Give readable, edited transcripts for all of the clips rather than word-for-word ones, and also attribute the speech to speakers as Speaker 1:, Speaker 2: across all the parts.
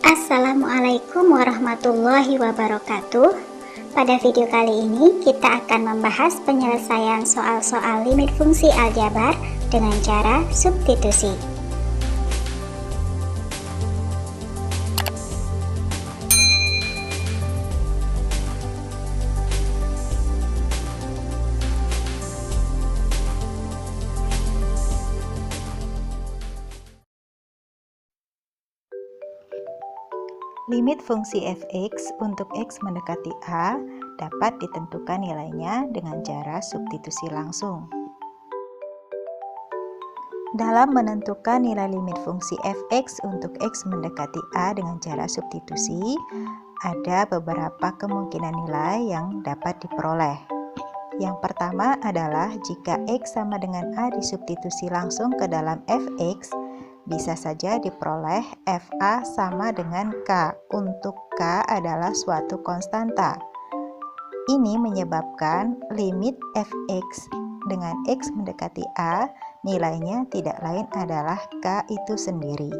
Speaker 1: Assalamualaikum warahmatullahi wabarakatuh. Pada video kali ini kita akan membahas penyelesaian soal-soal limit fungsi aljabar dengan cara substitusi.
Speaker 2: Limit fungsi f(x) untuk x mendekati a dapat ditentukan nilainya dengan cara substitusi langsung. Dalam menentukan nilai limit fungsi f(x) untuk x mendekati a dengan cara substitusi, ada beberapa kemungkinan nilai yang dapat diperoleh. Yang pertama adalah jika x sama dengan a disubstitusi langsung ke dalam f(x), bisa saja diperoleh fa sama dengan k, untuk k adalah suatu konstanta. Ini menyebabkan limit f(x) dengan x mendekati a, nilainya tidak lain adalah k itu sendiri.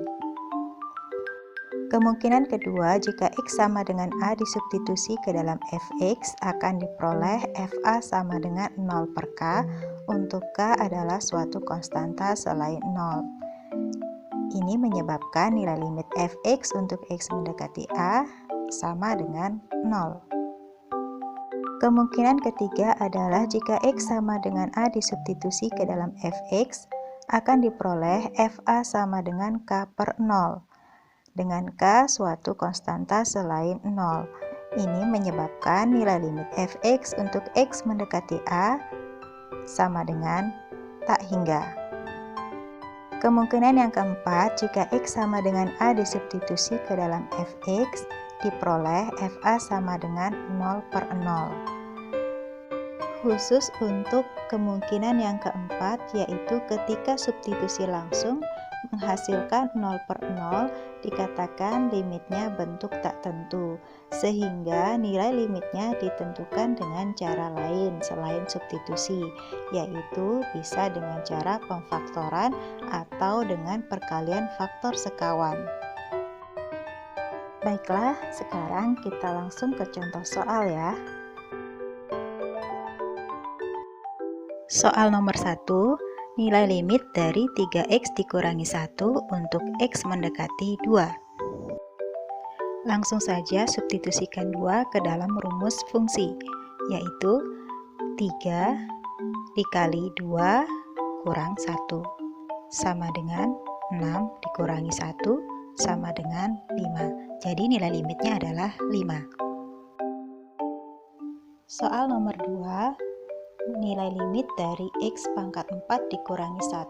Speaker 2: Kemungkinan kedua, jika x sama dengan a disubstitusi ke dalam f(x), akan diperoleh fa sama dengan 0 per k, untuk k adalah suatu konstanta selain 0. Ini menyebabkan nilai limit f(x) untuk x mendekati a sama dengan 0. Kemungkinan ketiga adalah jika x sama dengan a disubstitusi ke dalam f(x), akan diperoleh fa sama dengan k per 0, dengan k suatu konstanta selain 0. Ini menyebabkan nilai limit f(x) untuk x mendekati a sama dengan tak hingga. Kemungkinan yang keempat, jika x sama dengan a disubstitusi ke dalam f(x), diperoleh fa sama dengan 0 per 0. Khusus untuk kemungkinan yang keempat, yaitu ketika substitusi langsung menghasilkan 0 per 0, dikatakan limitnya bentuk tak tentu, sehingga nilai limitnya ditentukan dengan cara lain selain substitusi, yaitu bisa dengan cara pemfaktoran atau dengan perkalian faktor sekawan. Baiklah, sekarang kita langsung ke contoh soal ya. Soal nomor 1, nilai limit dari 3x dikurangi 1 untuk x mendekati 2. Langsung saja substitusikan 2 ke dalam rumus fungsi, yaitu 3 dikali 2 kurang 1 sama dengan 6 dikurangi 1 sama dengan 5. Jadi nilai limitnya adalah 5. Soal nomor 2, nilai limit dari x pangkat 4 dikurangi 1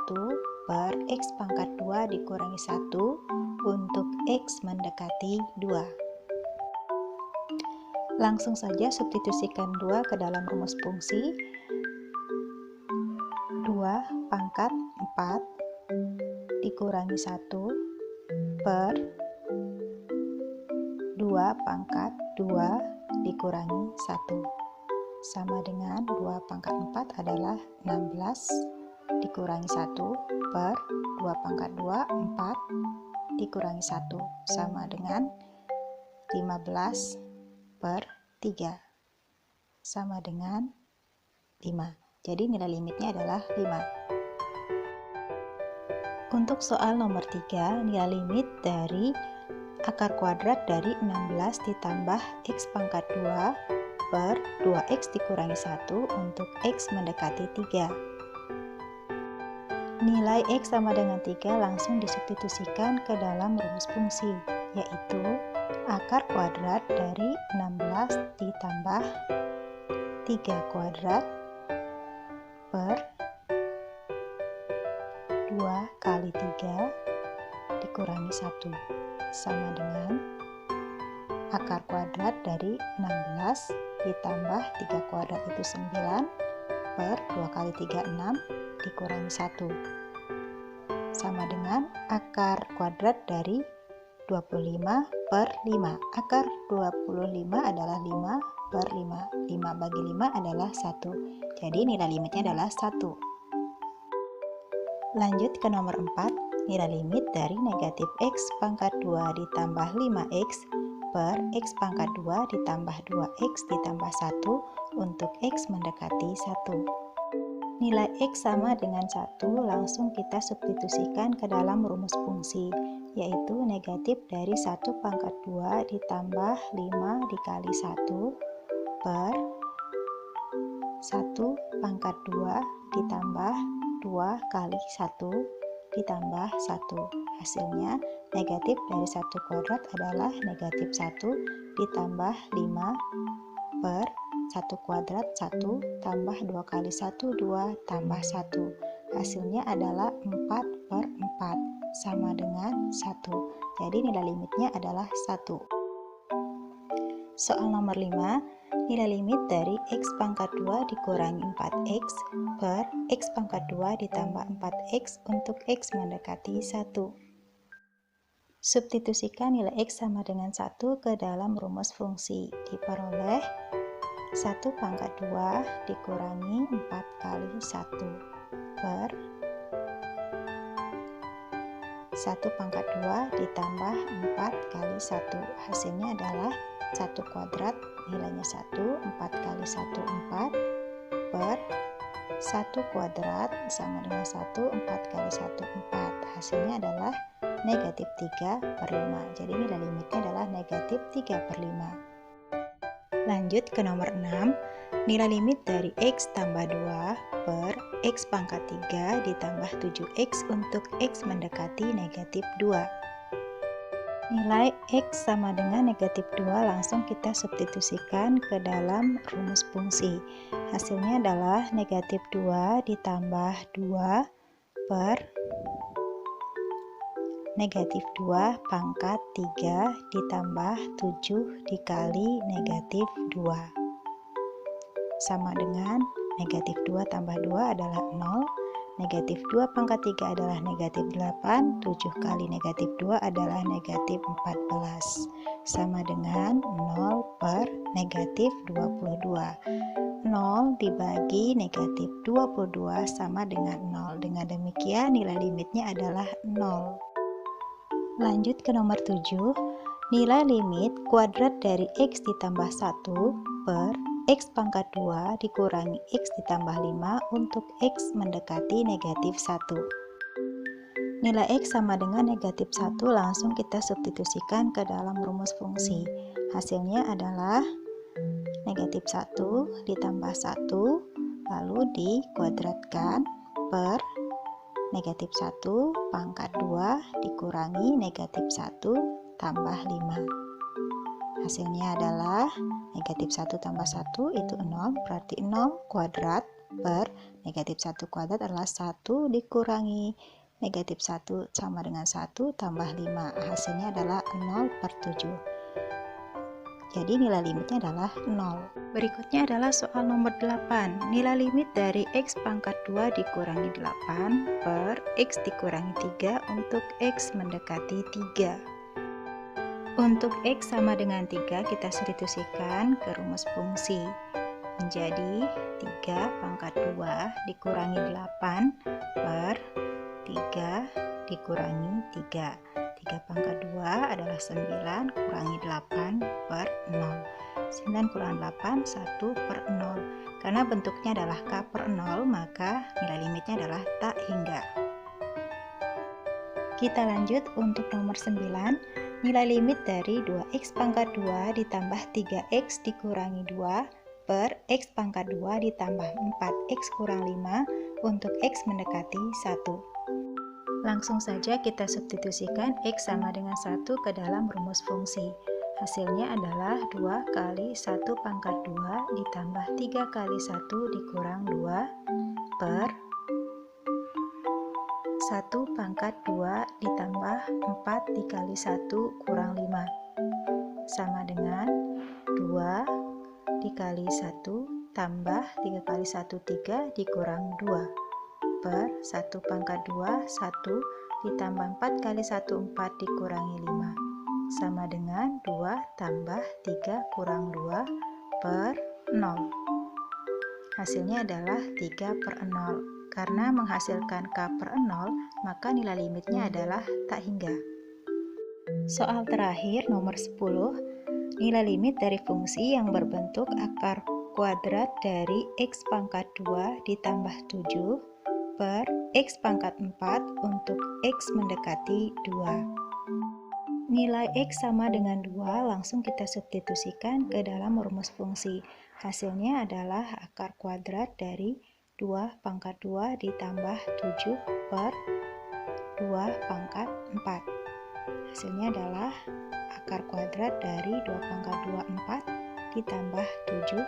Speaker 2: per x pangkat 2 dikurangi 1 untuk x mendekati 2. Langsung saja substitusikan 2 ke dalam rumus fungsi. 2 pangkat 4 dikurangi 1 per 2 pangkat 2 dikurangi 1. Sama dengan 2 pangkat 4 adalah 16 dikurangi 1 per 2 pangkat 2, 4 dikurangi 1 sama dengan 15 per 3 sama dengan 5. Jadi nilai limitnya adalah 5. Untuk soal nomor 3, nilai limit dari akar kuadrat dari 16 ditambah x pangkat 2 per 2x dikurangi 1 untuk x mendekati 3. Nilai x sama dengan 3 langsung disubstitusikan ke dalam rumus fungsi, yaitu akar kuadrat dari 16 ditambah 3 kuadrat per 2 kali 3 dikurangi 1 sama dengan akar kuadrat dari 16 ditambah 3 kuadrat itu 9 per 2 kali 3, 6 dikurangi 1 sama dengan akar kuadrat dari 25 per 5. Akar 25 adalah 5 per 5. 5 bagi 5 adalah 1. Jadi nilai limitnya adalah 1. Lanjut ke nomor 4. nilai limit dari negatif x pangkat 2 ditambah 5x per x pangkat 2 ditambah 2x ditambah 1 untuk x mendekati 1. Nilai x sama dengan 1 langsung kita substitusikan ke dalam rumus fungsi, yaitu negatif dari 1 pangkat 2 ditambah 5 dikali 1 per 1 pangkat 2 ditambah 2 kali 1 ditambah 1. Hasilnya negatif dari 1 kuadrat adalah negatif 1 ditambah 5 per 1 kuadrat 1 tambah 2 kali 1 2 tambah 1. Hasilnya adalah 4 per 4 sama dengan 1. Jadi nilai limitnya adalah 1. Soal nomor 5, nilai limit dari x pangkat 2 dikurangi 4x per x pangkat 2 ditambah 4x untuk x mendekati 1. Substitusikan nilai x sama dengan 1 ke dalam rumus fungsi. Diperoleh 1 pangkat 2 dikurangi 4 kali 1 per 1 pangkat 2 ditambah 4 kali 1. Hasilnya adalah 1 kuadrat, nilainya 1, 4 kali 1, 4 per 1 kuadrat sama dengan 1, 4 kali 1, 4. Hasilnya adalah negatif 3 per 5. Jadi nilai limitnya adalah negatif 3 per 5. Lanjut ke nomor 6, nilai limit dari x tambah 2 per x pangkat 3 ditambah 7x untuk x mendekati negatif 2. Nilai x sama dengan negatif 2 langsung kita substitusikan ke dalam rumus fungsi. Hasilnya adalah negatif 2 ditambah 2 per negatif 2 pangkat 3 ditambah 7 dikali negatif 2. Sama dengan negatif 2 tambah 2 adalah 0. Negatif 2 pangkat 3 adalah negatif 8, 7 kali negatif 2 adalah negatif 14. Sama dengan 0 per negatif 22. 0 dibagi negatif 22 sama dengan 0. Dengan demikian nilai limitnya adalah 0. Lanjut ke nomor 7, nilai limit kuadrat dari x ditambah 1 per x pangkat 2 dikurangi x ditambah 5 untuk x mendekati negatif 1. Nilai x sama dengan negatif 1 langsung kita substitusikan ke dalam rumus fungsi. Hasilnya adalah negatif 1 ditambah 1 lalu dikuadratkan per negatif 1 pangkat 2 dikurangi negatif 1 tambah 5. Hasilnya adalah negatif 1 tambah 1 itu 0, berarti 0 kuadrat per negatif 1 kuadrat adalah 1 dikurangi negatif 1 sama dengan 1 tambah 5. Hasilnya adalah 0 per 7. Jadi nilai limitnya adalah 0. Berikutnya adalah soal nomor 8. Nilai limit dari x pangkat 2 dikurangi 8 per x dikurangi 3 untuk x mendekati 3. Untuk x sama dengan 3 kita substitusikan ke rumus fungsi. Menjadi 3 pangkat 2 dikurangi 8 per 3 dikurangi 3. 3 pangkat 2 adalah 9 kurangi 8 per 0. 9 kurangi 8, 1 per 0. Karena bentuknya adalah k per 0, maka nilai limitnya adalah tak hingga. Kita lanjut untuk nomor 9. Nilai limit dari 2x pangkat 2 ditambah 3x dikurangi 2 per x pangkat 2 ditambah 4x kurang 5 untuk x mendekati 1. Langsung saja kita substitusikan x sama dengan 1 ke dalam rumus fungsi. Hasilnya adalah 2 kali 1 pangkat 2 ditambah 3 kali 1 dikurang 2 per 1 pangkat 2 ditambah 4 dikali 1 kurang 5 sama dengan 2 dikali 1 tambah 3 kali 1 3 dikurang 2 per 1 pangkat 2 1 ditambah 4 kali 1 4 dikurangi 5 sama dengan 2 tambah 3 kurang 2 per 0. Hasilnya adalah 3 per 0. Karena menghasilkan K per 0, maka nilai limitnya adalah tak hingga. Soal terakhir nomor 10, nilai limit dari fungsi yang berbentuk akar kuadrat dari X pangkat 2 ditambah 7 per X pangkat 4 untuk X mendekati 2. Nilai X sama dengan 2 langsung kita substitusikan ke dalam rumus fungsi. Hasilnya adalah akar kuadrat dari 2 pangkat 2 ditambah 7 per 2 pangkat 4. Hasilnya adalah akar kuadrat dari 2 pangkat 2, 4 ditambah 7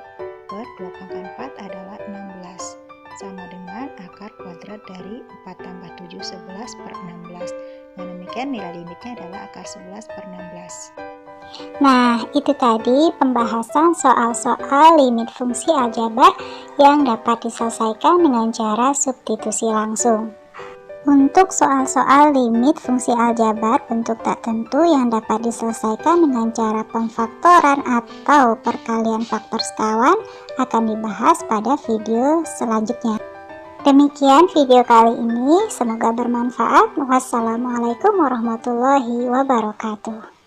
Speaker 2: per 2 pangkat 4 adalah 16. Sama dengan akar kuadrat dari 4 tambah 7, 11 per 16. Nah, demikian nilai limitnya adalah akar 11 per 16.
Speaker 1: Nah, itu tadi pembahasan soal-soal limit fungsi aljabar yang dapat diselesaikan dengan cara substitusi langsung. Untuk soal-soal limit fungsi aljabar bentuk tak tentu yang dapat diselesaikan dengan cara pemfaktoran atau perkalian faktor sekawan akan dibahas pada video selanjutnya. Demikian video kali ini, semoga bermanfaat. Wassalamualaikum warahmatullahi wabarakatuh.